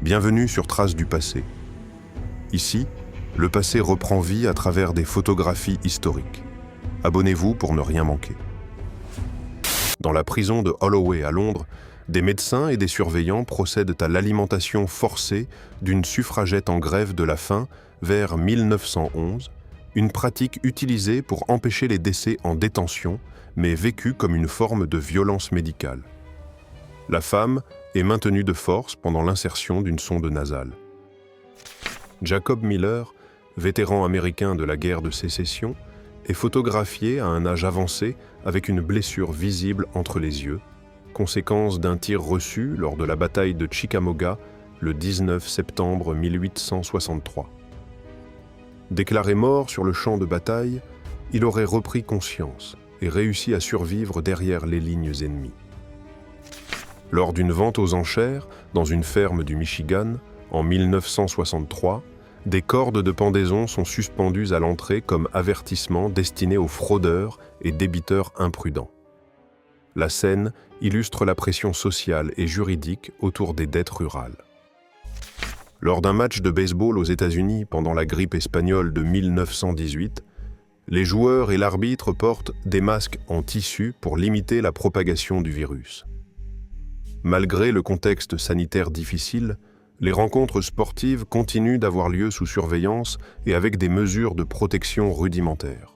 Bienvenue sur Traces du passé. Ici, le passé reprend vie à travers des photographies historiques. Abonnez-vous pour ne rien manquer. Dans la prison de Holloway à Londres, des médecins et des surveillants procèdent à l'alimentation forcée d'une suffragette en grève de la faim vers 1911, une pratique utilisée pour empêcher les décès en détention, mais vécue comme une forme de violence médicale. La femme est maintenue de force pendant l'insertion d'une sonde nasale. Jacob Miller, vétéran américain de la guerre de Sécession, est photographié à un âge avancé avec une blessure visible entre les yeux, conséquence d'un tir reçu lors de la bataille de Chickamauga le 19 septembre 1863. Déclaré mort sur le champ de bataille, il aurait repris conscience et réussi à survivre derrière les lignes ennemies. Lors d'une vente aux enchères dans une ferme du Michigan, en 1963, des cordes de pendaison sont suspendues à l'entrée comme avertissement destiné aux fraudeurs et débiteurs imprudents. La scène illustre la pression sociale et juridique autour des dettes rurales. Lors d'un match de baseball aux États-Unis pendant la grippe espagnole de 1918, les joueurs et l'arbitre portent des masques en tissu pour limiter la propagation du virus. Malgré le contexte sanitaire difficile, les rencontres sportives continuent d'avoir lieu sous surveillance et avec des mesures de protection rudimentaires.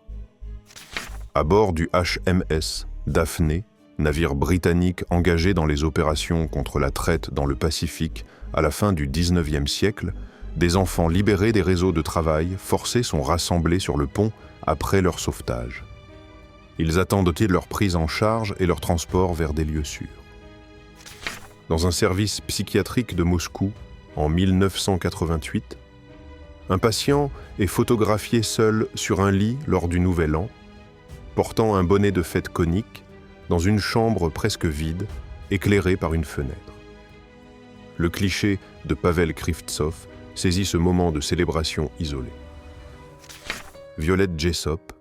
À bord du HMS Daphné, navire britannique engagé dans les opérations contre la traite dans le Pacifique à la fin du XIXe siècle, des enfants libérés des réseaux de travail forcés sont rassemblés sur le pont après leur sauvetage. Ils attendent leur prise en charge et leur transport vers des lieux sûrs. Dans un service psychiatrique de Moscou, en 1988, un patient est photographié seul sur un lit lors du Nouvel An, portant un bonnet de fête conique, dans une chambre presque vide, éclairée par une fenêtre. Le cliché de Pavel Krivtsov saisit ce moment de célébration isolé. Violette Jessop,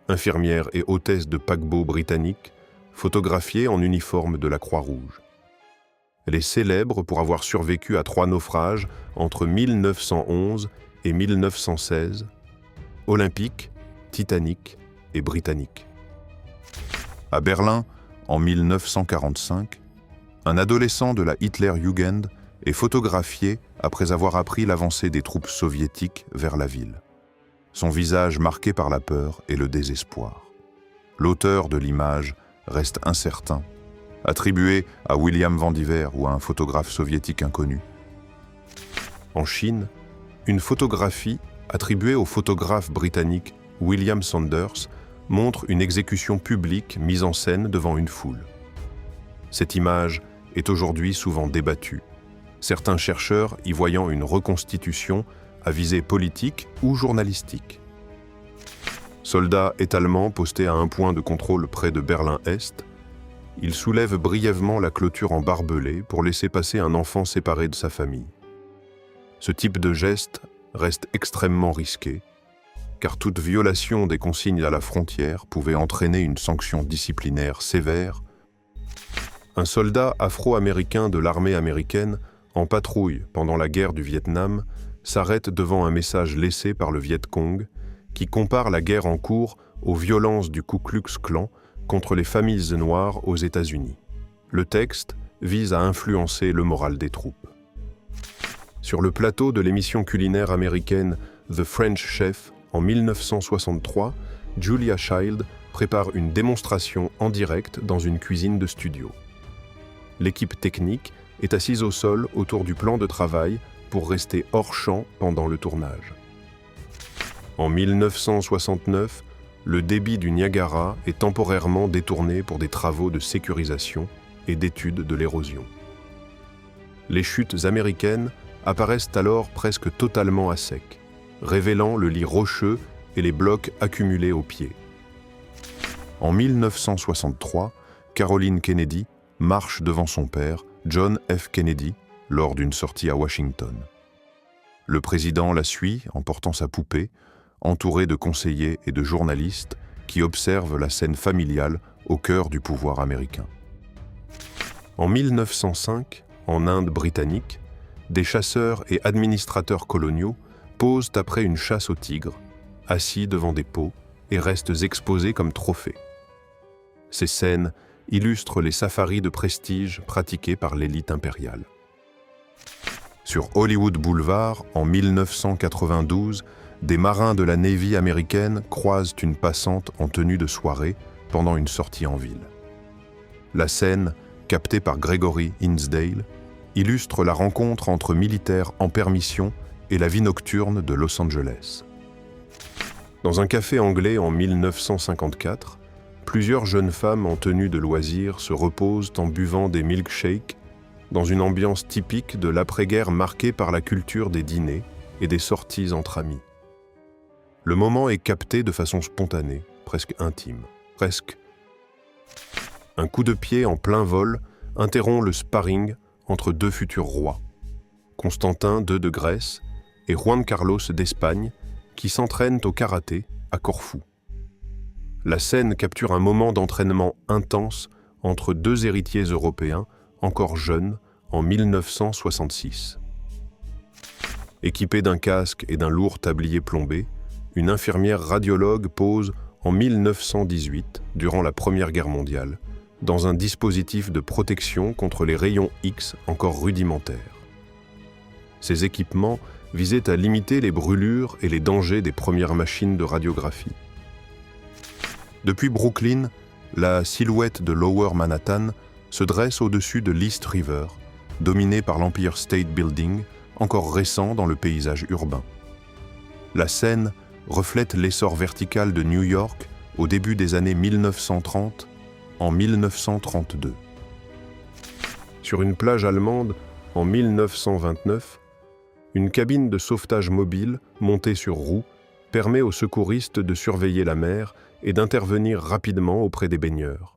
infirmière et hôtesse de paquebot britannique, photographiée en uniforme de la Croix-Rouge. Elle est célèbre pour avoir survécu à 3 naufrages entre 1911 et 1916, Olympique, Titanic et Britannique. À Berlin, en 1945, un adolescent de la Hitlerjugend est photographié après avoir appris l'avancée des troupes soviétiques vers la ville. Son visage marqué par la peur et le désespoir. L'auteur de l'image reste incertain, attribué à William Vandiver ou à un photographe soviétique inconnu. En Chine, une photographie attribuée au photographe britannique William Saunders montre une exécution publique mise en scène devant une foule. Cette image est aujourd'hui souvent débattue, certains chercheurs y voyant une reconstitution à visée politique ou journalistique. Soldats étalement postés à un point de contrôle près de Berlin-Est, il soulève brièvement la clôture en barbelé pour laisser passer un enfant séparé de sa famille. Ce type de geste reste extrêmement risqué, car toute violation des consignes à la frontière pouvait entraîner une sanction disciplinaire sévère. Un soldat afro-américain de l'armée américaine, en patrouille pendant la guerre du Vietnam, s'arrête devant un message laissé par le Viet Cong qui compare la guerre en cours aux violences du Ku Klux Klan contre les familles noires aux États-Unis. Le texte vise à influencer le moral des troupes. Sur le plateau de l'émission culinaire américaine The French Chef, en 1963, Julia Child prépare une démonstration en direct dans une cuisine de studio. L'équipe technique est assise au sol autour du plan de travail pour rester hors champ pendant le tournage. En 1969, le débit du Niagara est temporairement détourné pour des travaux de sécurisation et d'étude de l'érosion. Les chutes américaines apparaissent alors presque totalement à sec, révélant le lit rocheux et les blocs accumulés au pied. En 1963, Caroline Kennedy marche devant son père, John F. Kennedy, lors d'une sortie à Washington. Le président la suit en portant sa poupée, entouré de conseillers et de journalistes qui observent la scène familiale au cœur du pouvoir américain. En 1905, en Inde britannique, des chasseurs et administrateurs coloniaux posent après une chasse aux tigres, assis devant des pots et restent exposés comme trophées. Ces scènes illustrent les safaris de prestige pratiqués par l'élite impériale. Sur Hollywood Boulevard, en 1992, des marins de la Navy américaine croisent une passante en tenue de soirée pendant une sortie en ville. La scène, captée par Gregory Hinsdale, illustre la rencontre entre militaires en permission et la vie nocturne de Los Angeles. Dans un café anglais en 1954, plusieurs jeunes femmes en tenue de loisirs se reposent en buvant des milkshakes dans une ambiance typique de l'après-guerre marquée par la culture des dîners et des sorties entre amis. Le moment est capté de façon spontanée, presque intime, presque. Un coup de pied en plein vol interrompt le sparring entre deux futurs rois, Constantin II de Grèce et Juan Carlos d'Espagne, qui s'entraînent au karaté à Corfou. La scène capture un moment d'entraînement intense entre deux héritiers européens encore jeunes en 1966. Équipée d'un casque et d'un lourd tablier plombé, une infirmière radiologue pose en 1918, durant la Première Guerre mondiale, dans un dispositif de protection contre les rayons X encore rudimentaires. Ces équipements visaient à limiter les brûlures et les dangers des premières machines de radiographie. Depuis Brooklyn, la silhouette de Lower Manhattan se dresse au-dessus de l'East River, dominée par l'Empire State Building, encore récent dans le paysage urbain. La scène reflète l'essor vertical de New York au début des années 1930, en 1932. Sur une plage allemande, en 1929, une cabine de sauvetage mobile, montée sur roues, permet aux secouristes de surveiller la mer et d'intervenir rapidement auprès des baigneurs.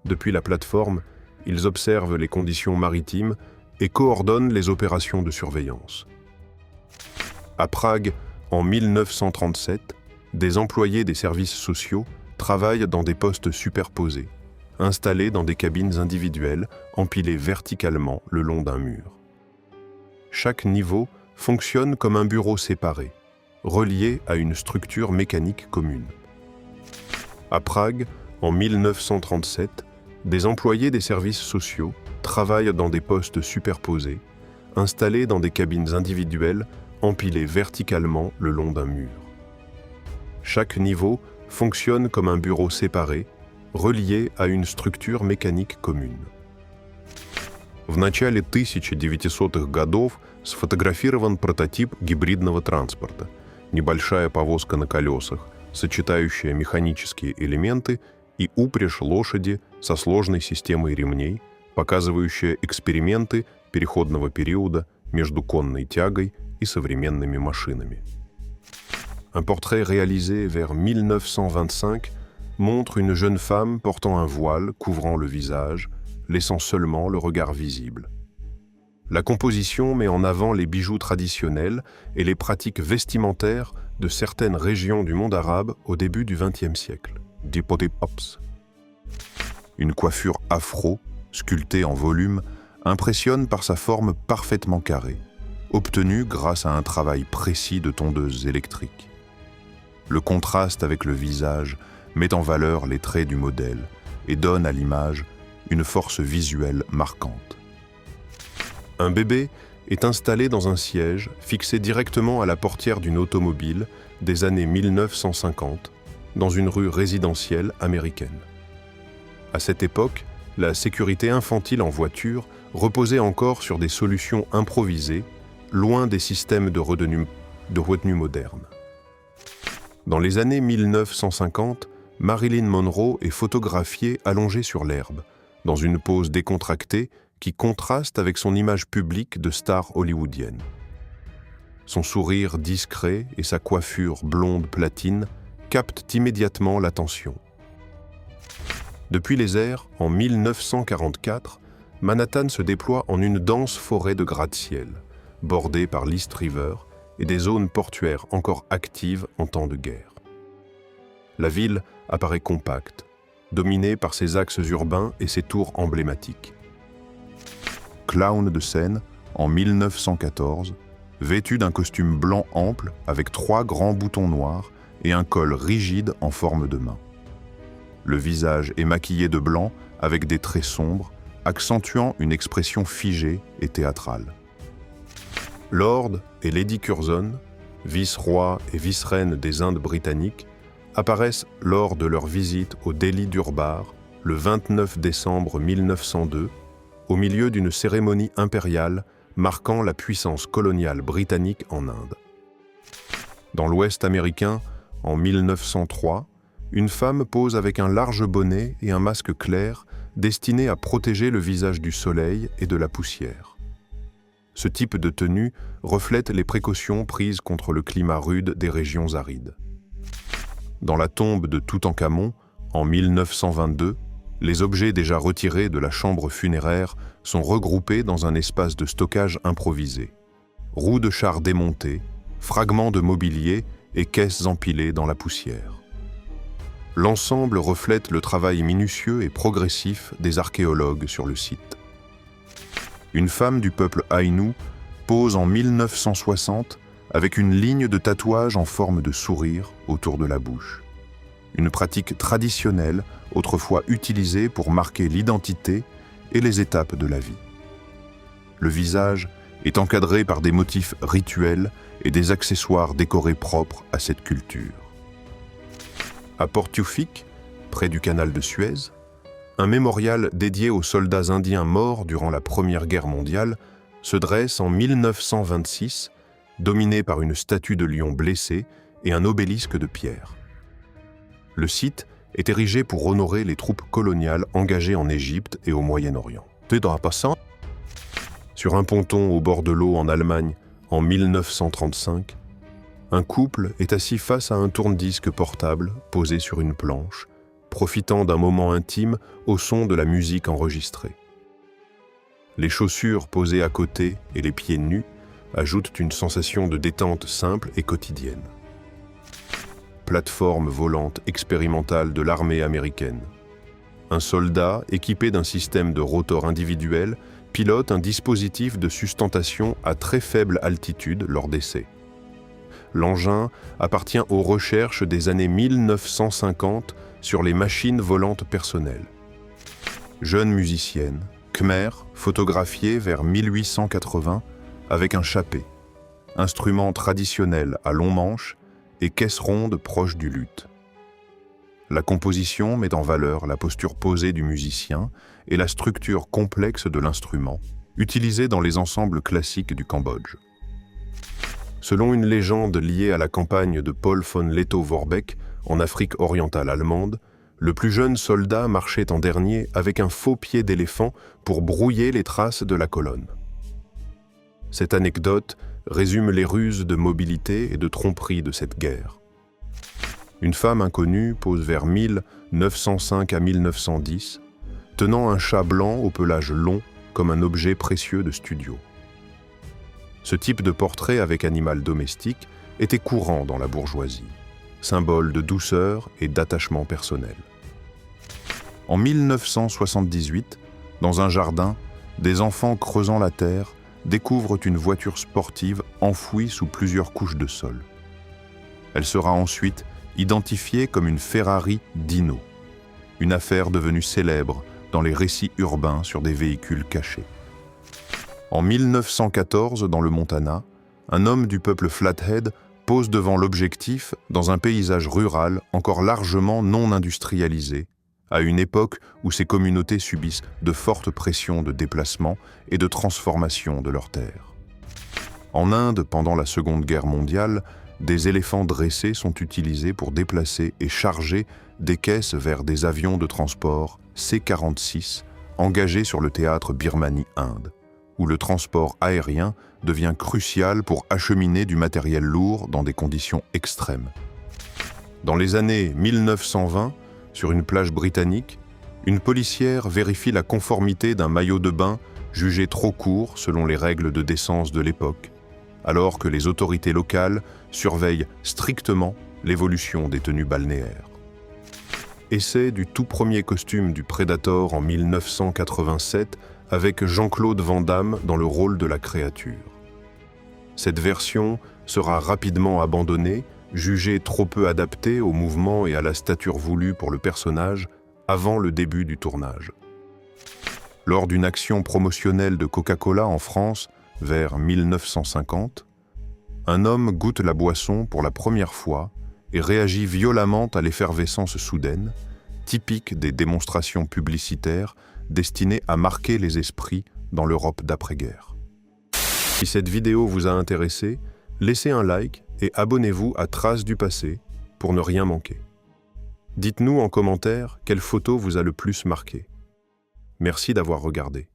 Depuis la plateforme, ils observent les conditions maritimes et coordonnent les opérations de surveillance. À Prague, en 1937, des employés des services sociaux travaillent dans des postes superposés, installés dans des cabines individuelles empilées verticalement le long d'un mur. Chaque niveau fonctionne comme un bureau séparé, relié à une structure mécanique commune. À Prague, en 1937, des employés des services sociaux travaillent dans des postes superposés, installés dans des cabines individuelles empilées verticalement le long d'un mur. Chaque niveau fonctionne comme un bureau séparé, relié à une structure mécanique commune. В начале 1900-х годов сфотографирован прототип гибридного транспорта. Небольшая повозка на колесах, сочетающая механические элементы и упряжь лошади со сложной системой ремней, показывающая эксперименты переходного периода между конной тягой и современными машинами. Un portrait réalisé vers 1925 montre une jeune femme portant un voile couvrant le visage, laissant seulement le regard visible. La composition met en avant les bijoux traditionnels et les pratiques vestimentaires de certaines régions du monde arabe au début du XXe siècle. Dipotipops. Une coiffure afro, sculptée en volume, impressionne par sa forme parfaitement carrée, obtenue grâce à un travail précis de tondeuses électriques. Le contraste avec le visage met en valeur les traits du modèle et donne à l'image une force visuelle marquante. Un bébé est installé dans un siège fixé directement à la portière d'une automobile des années 1950 dans une rue résidentielle américaine. À cette époque, la sécurité infantile en voiture reposait encore sur des solutions improvisées, loin des systèmes de retenue modernes. Dans les années 1950, Marilyn Monroe est photographiée allongée sur l'herbe, dans une pose décontractée qui contraste avec son image publique de star hollywoodienne. Son sourire discret et sa coiffure blonde platine captent immédiatement l'attention. Depuis les airs, en 1944, Manhattan se déploie en une dense forêt de gratte-ciel, bordée par l'East River et des zones portuaires encore actives en temps de guerre. La ville apparaît compacte, dominée par ses axes urbains et ses tours emblématiques. Clown de scène, en 1914, vêtu d'un costume blanc ample avec 3 grands boutons noirs et un col rigide en forme de main. Le visage est maquillé de blanc avec des traits sombres, accentuant une expression figée et théâtrale. Lord et Lady Curzon, vice-roi et vice-reine des Indes britanniques, apparaissent lors de leur visite au Delhi Durbar le 29 décembre 1902, au milieu d'une cérémonie impériale marquant la puissance coloniale britannique en Inde. Dans l'Ouest américain, en 1903, une femme pose avec un large bonnet et un masque clair destiné à protéger le visage du soleil et de la poussière. Ce type de tenue reflète les précautions prises contre le climat rude des régions arides. Dans la tombe de Toutankhamon, en 1922, les objets déjà retirés de la chambre funéraire sont regroupés dans un espace de stockage improvisé. Roues de char démontées, fragments de mobilier et caisses empilées dans la poussière. L'ensemble reflète le travail minutieux et progressif des archéologues sur le site. Une femme du peuple Aïnou pose en 1960 avec une ligne de tatouage en forme de sourire autour de la bouche. Une pratique traditionnelle, autrefois utilisée pour marquer l'identité et les étapes de la vie. Le visage est encadré par des motifs rituels et des accessoires décorés propres à cette culture. À Port Tewfik, près du canal de Suez, un mémorial dédié aux soldats indiens morts durant la Première Guerre mondiale se dresse en 1926, dominé par une statue de lion blessé et un obélisque de pierre. Le site est érigé pour honorer les troupes coloniales engagées en Égypte et au Moyen-Orient. Sur un ponton au bord de l'eau en Allemagne, en 1935, un couple est assis face à un tourne-disque portable posé sur une planche, profitant d'un moment intime au son de la musique enregistrée. Les chaussures posées à côté et les pieds nus ajoutent une sensation de détente simple et quotidienne. Plateforme volante expérimentale de l'armée américaine. Un soldat équipé d'un système de rotor individuel pilote un dispositif de sustentation à très faible altitude lors d'essais. L'engin appartient aux recherches des années 1950 sur les machines volantes personnelles. Jeune musicienne, khmer, photographiée vers 1880 avec un chapé, instrument traditionnel à long manche et caisse ronde proche du luth. La composition met en valeur la posture posée du musicien et la structure complexe de l'instrument, utilisée dans les ensembles classiques du Cambodge. Selon une légende liée à la campagne de Paul von Lettow-Vorbeck en Afrique orientale allemande, le plus jeune soldat marchait en dernier avec un faux pied d'éléphant pour brouiller les traces de la colonne. Cette anecdote résume les ruses de mobilité et de tromperie de cette guerre. Une femme inconnue pose vers 1905 à 1910, tenant un chat blanc au pelage long comme un objet précieux de studio. Ce type de portrait avec animal domestique était courant dans la bourgeoisie, symbole de douceur et d'attachement personnel. En 1978, dans un jardin, des enfants creusant la terre découvrent une voiture sportive enfouie sous plusieurs couches de sol. Elle sera ensuite identifiée comme une Ferrari Dino, une affaire devenue célèbre dans les récits urbains sur des véhicules cachés. En 1914, dans le Montana, un homme du peuple Flathead pose devant l'objectif dans un paysage rural encore largement non industrialisé, à une époque où ces communautés subissent de fortes pressions de déplacement et de transformation de leurs terres. En Inde, pendant la Seconde Guerre mondiale, des éléphants dressés sont utilisés pour déplacer et charger des caisses vers des avions de transport C-46 engagés sur le théâtre Birmanie-Inde, où le transport aérien devient crucial pour acheminer du matériel lourd dans des conditions extrêmes. Dans les années 1920, sur une plage britannique, une policière vérifie la conformité d'un maillot de bain jugé trop court selon les règles de décence de l'époque, alors que les autorités locales surveillent strictement l'évolution des tenues balnéaires. Essai du tout premier costume du Predator en 1987 avec Jean-Claude Van Damme dans le rôle de la créature. Cette version sera rapidement abandonnée, jugée trop peu adaptée au mouvement et à la stature voulue pour le personnage avant le début du tournage. Lors d'une action promotionnelle de Coca-Cola en France, vers 1950, un homme goûte la boisson pour la première fois et réagit violemment à l'effervescence soudaine, typique des démonstrations publicitaires destinées à marquer les esprits dans l'Europe d'après-guerre. Si cette vidéo vous a intéressé, laissez un like et abonnez-vous à Traces du passé pour ne rien manquer. Dites-nous en commentaire quelle photo vous a le plus marqué. Merci d'avoir regardé.